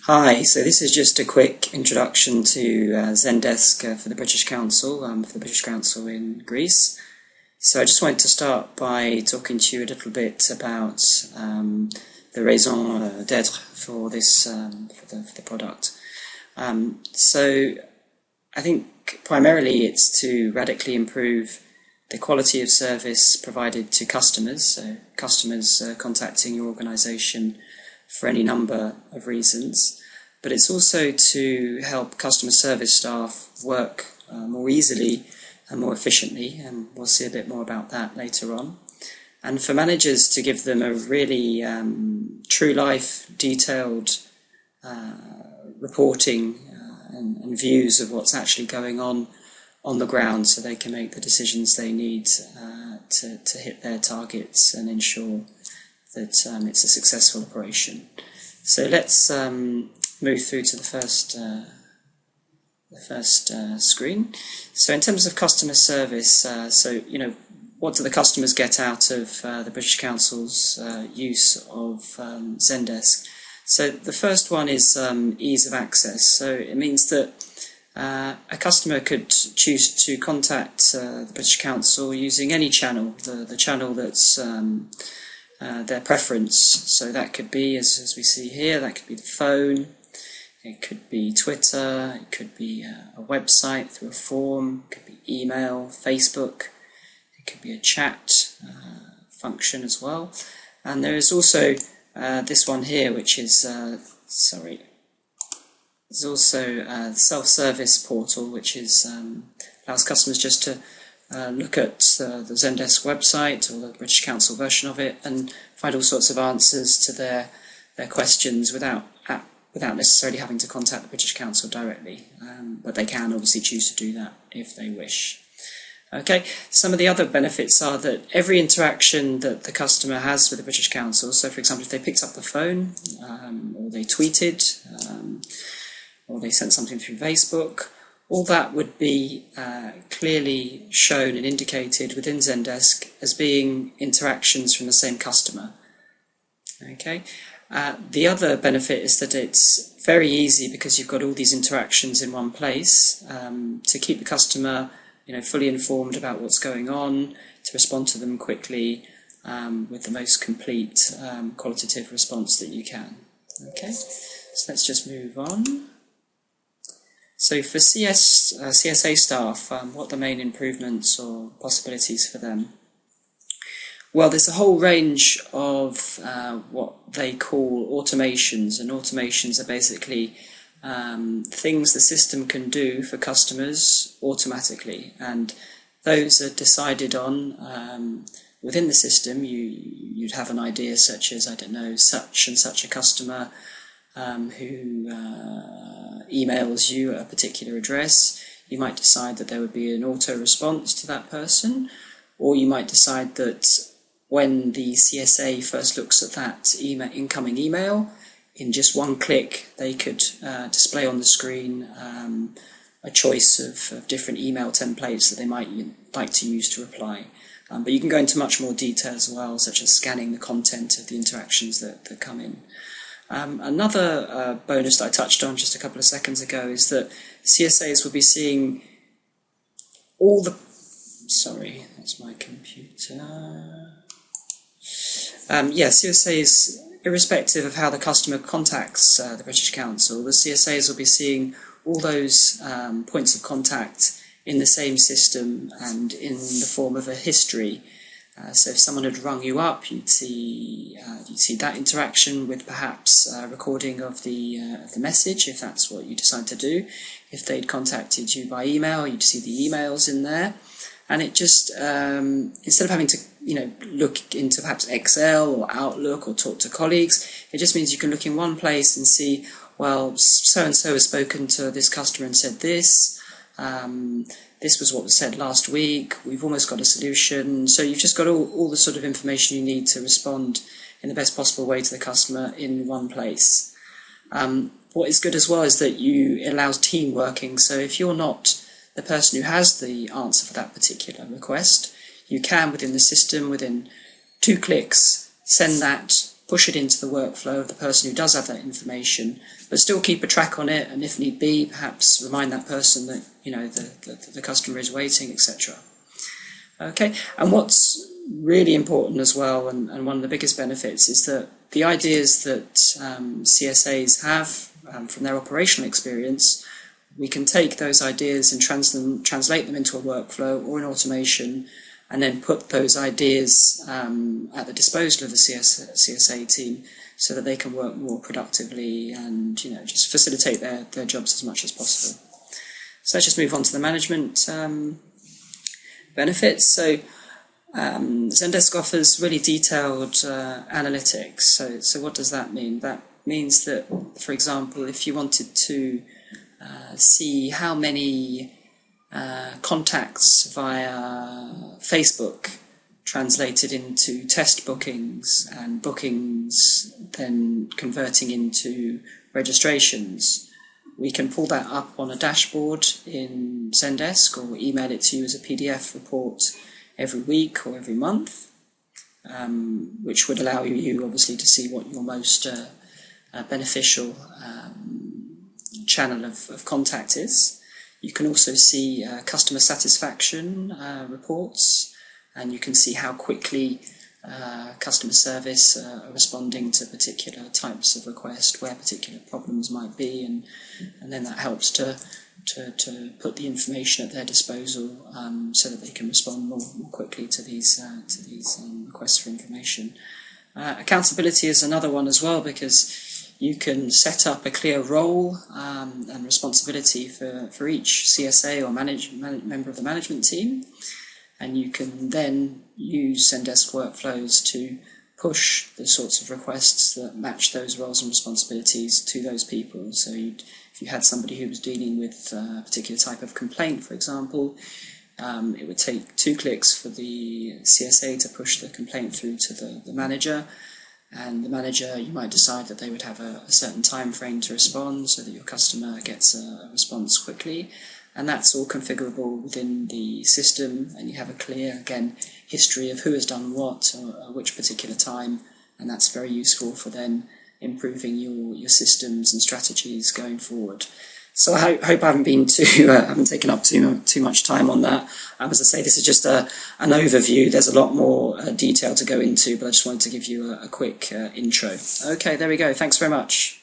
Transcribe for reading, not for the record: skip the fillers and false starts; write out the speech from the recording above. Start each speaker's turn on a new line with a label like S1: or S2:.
S1: Hi, so this is just a quick introduction to Zendesk for the British Council, in Greece. So I just wanted to start by talking to you a little bit about the raison d'être for this for the product. So I think primarily it's to radically improve the quality of service provided to customers, so customers contacting your organisation for any number of reasons, but it's also to help customer service staff work more easily and more efficiently, and we'll see a bit more about that later on. And for managers to give them a really true life, detailed reporting and views of what's actually going on the ground, so they can make the decisions they need to hit their targets and ensure that it's a successful operation. So let's move through to the first screen. So in terms of customer service, what do the customers get out of the British Council's use of Zendesk? So the first one is ease of access. So it means that a customer could choose to contact the British Council using any channel, the channel that's their preference. So that could be, as we see here, that could be the phone, it could be Twitter, it could be a website through a form, it could be email, Facebook, it could be a chat function as well. And there is also this one here, which is, there's also the self-service portal, which allows customers just to look at the Zendesk website or the British Council version of it and find all sorts of answers to their questions without necessarily having to contact the British Council directly, but they can obviously choose to do that if they wish. Okay, some of the other benefits are that every interaction that the customer has with the British Council, so for example if they picked up the phone or they tweeted or they sent something through Facebook, all that would be clearly shown and indicated within Zendesk as being interactions from the same customer. Okay. The other benefit is that it's very easy, because you've got all these interactions in one place, to keep the customer fully informed about what's going on, to respond to them quickly with the most complete qualitative response that you can. Okay, so let's just move on. So for CSA staff, what are the main improvements or possibilities for them? Well, there's a whole range of what they call automations, and automations are basically things the system can do for customers automatically, and those are decided on within the system. You'd have an idea such as, I don't know, such and such a customer who emails you at a particular address. You might decide that there would be an auto response to that person, or you might decide that when the CSA first looks at that incoming email, in just one click they could display on the screen a choice of different email templates that they might like to use to reply. But you can go into much more detail as well, such as scanning the content of the interactions that come in. Another bonus that I touched on just a couple of seconds ago is that CSAs will be seeing all the... Sorry, that's my computer. CSAs, irrespective of how the customer contacts the British Council, the CSAs will be seeing all those points of contact in the same system and in the form of a history. So if someone had rung you up, you'd see that interaction with perhaps a recording of the message, if that's what you decide to do. If they'd contacted you by email, you'd see the emails in there, and it just instead of having to look into perhaps Excel or Outlook or talk to colleagues, it just means you can look in one place and see, well, so and so has spoken to this customer and said this. This was what was said last week, we've almost got a solution. So you've just got all the sort of information you need to respond in the best possible way to the customer in one place. What is good as well is that it allows team working. So if you're not the person who has the answer for that particular request, you can, within the system, within 2 clicks, send that push it into the workflow of the person who does have that information, but still keep a track on it, and if need be, perhaps remind that person that the customer is waiting, etc. Okay, and what's really important as well, and one of the biggest benefits, is that the ideas that CSAs have from their operational experience, we can take those ideas and translate them into a workflow or an automation, and then put those ideas at the disposal of the CSA team so that they can work more productively and just facilitate their jobs as much as possible. So let's just move on to the management benefits. So Zendesk offers really detailed analytics. So what does that mean? That means that, for example, if you wanted to see how many contacts via Facebook translated into test bookings, and bookings then converting into registrations, we can pull that up on a dashboard in Zendesk, or email it to you as a PDF report every week or every month, which would allow you obviously to see what your most beneficial channel of contact is. You can also see customer satisfaction reports, and you can see how quickly customer service are responding to particular types of requests, where particular problems might be, and then that helps to put the information at their disposal so that they can respond more quickly to these requests for information. Accountability is another one as well, because you can set up a clear role and responsibility for each CSA or member of the management team, and you can then use Zendesk workflows to push the sorts of requests that match those roles and responsibilities to those people. So if you had somebody who was dealing with a particular type of complaint, for example, it would take 2 clicks for the CSA to push the complaint through to the manager, and the manager, you might decide that they would have a certain time frame to respond so that your customer gets a response quickly, and that's all configurable within the system, and you have a clear, again, history of who has done what at which particular time, and that's very useful for then improving your systems and strategies going forward. So I hope I haven't been haven't taken up too much time on that. As I say, this is just an overview. There's a lot more detail to go into, but I just wanted to give you a quick intro. Okay, there we go. Thanks very much.